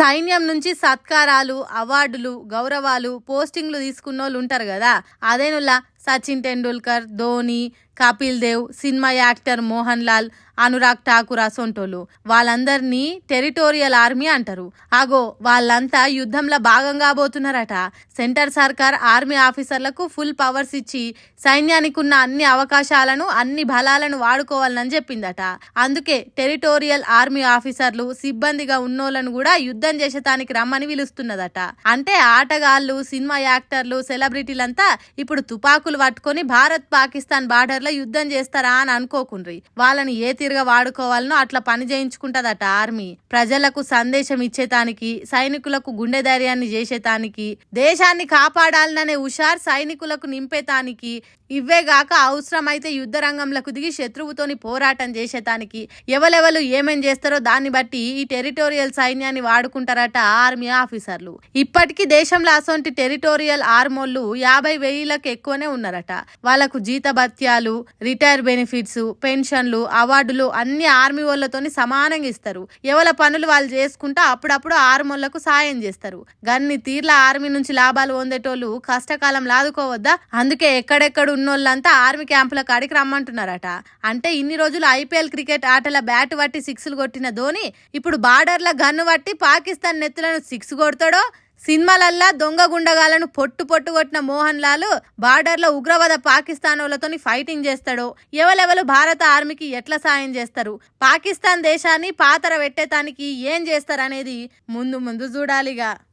సైన్యం నుంచి సత్కారాలు, అవార్డులు, గౌరవాలు, పోస్టింగ్లు తీసుకున్నోళ్ళు ఉంటారు కదా. అదేనులా సచిన్ టెండూల్కర్, ధోని, కపిల్ దేవ్, సినిమా యాక్టర్ మోహన్ లాల్, అనురాగ్ ఠాకూర్ అసొంటోళ్ళు వాళ్ళందరినీ టెరిటోరియల్ ఆర్మీ అంటారు. అగో వాళ్ళంతా యుద్ధంలో భాగంగా పోతున్నారట. సెంటర్ సర్కార్ ఆర్మీ ఆఫీసర్లకు ఫుల్ పవర్స్ ఇచ్చి సైన్యానికి ఉన్న అన్ని అవకాశాలను, అన్ని బలాలను వాడుకోవాలని చెప్పిందట. అందుకే టెరిటోరియల్ ఆర్మీ ఆఫీసర్లు సిబ్బందిగా ఉన్నోళ్ళను కూడా యుద్ధం చేసేటానికి రమ్మని పిలుస్తున్నదట. అంటే ఆటగాళ్ళు, సినిమా యాక్టర్లు, సెలబ్రిటీలంతా ఇప్పుడు తుపాకులు పట్టుకొని భారత్ పాకిస్తాన్ బార్డర్ లో యుద్ధం చేస్తారా అని అనుకోకుండ్రి. వాళ్ళని ఏ తీరుగా వాడుకోవాలనో అట్లా పని చేయించుకుంటదట ఆర్మీ. ప్రజలకు సందేశం ఇచ్చేతానికి, సైనికులకు గుండె ధైర్యాన్ని చేసేతానికి, దేశాన్ని కాపాడాలనే హుషార్ సైనికులకు నింపేతానికి, ఇవ్వేగాక అవసరమైతే యుద్ధ రంగంలోకి దిగి శత్రువుతోని పోరాటం చేసేతానికి ఎవరెవరు ఏమేం చేస్తారో దాన్ని బట్టి ఈ టెరిటోరియల్ సైన్యాన్ని వాడుకుంటారట ఆర్మీ ఆఫీసర్లు. ఇప్పటికీ దేశంలో అసొంటి టెరిటోరియల్ ఆర్మోళ్ళు 50,000లకు ఎక్కువనే ఉన్నారట. వాళ్ళకు జీతభత్యాలు, రిటైర్ బెనిఫిట్స్, పెన్షన్లు, అవార్డులు అన్ని ఆర్మీ వాళ్ళతోని సమానంగా ఇస్తారు. ఎవరి పనులు వాళ్ళు చేసుకుంటా అప్పుడప్పుడు ఆర్మోళ్లకు సాయం చేస్తారు. గన్ని తీర్ల ఆర్మీ నుంచి లాభాలు పొందేటోళ్ళు కష్టకాలం లాదుకోవద్దా? అందుకే ఎక్కడెక్కడ ఉన్నోళ్ళంతా ఆర్మీ క్యాంపుల కాడికి రమ్మంటున్నారట. అంటే ఇన్ని రోజులు ఐపీఎల్ క్రికెట్ ఆటల బ్యాట్ పట్టి సిక్స్లు కొట్టిన ధోని ఇప్పుడు బార్డర్ల గన్ను పట్టి పాకిస్తాన్ నెత్తులను సిక్స్ కొడతాడో, సినిమాలల్లా దొంగ గుండగాలను పొట్టు కొట్టిన మోహన్ లాల్ బార్డర్లో ఉగ్రవాద పాకిస్తాన్ వాళ్ళతోని ఫైటింగ్ చేస్తాడో, ఎవరెవరు భారత ఆర్మీకి ఎట్లా సాయం చేస్తారు, పాకిస్తాన్ దేశాన్ని పాతర పెట్టేతానికి ఏం చేస్తారనేది ముందు ముందు చూడాలిగా.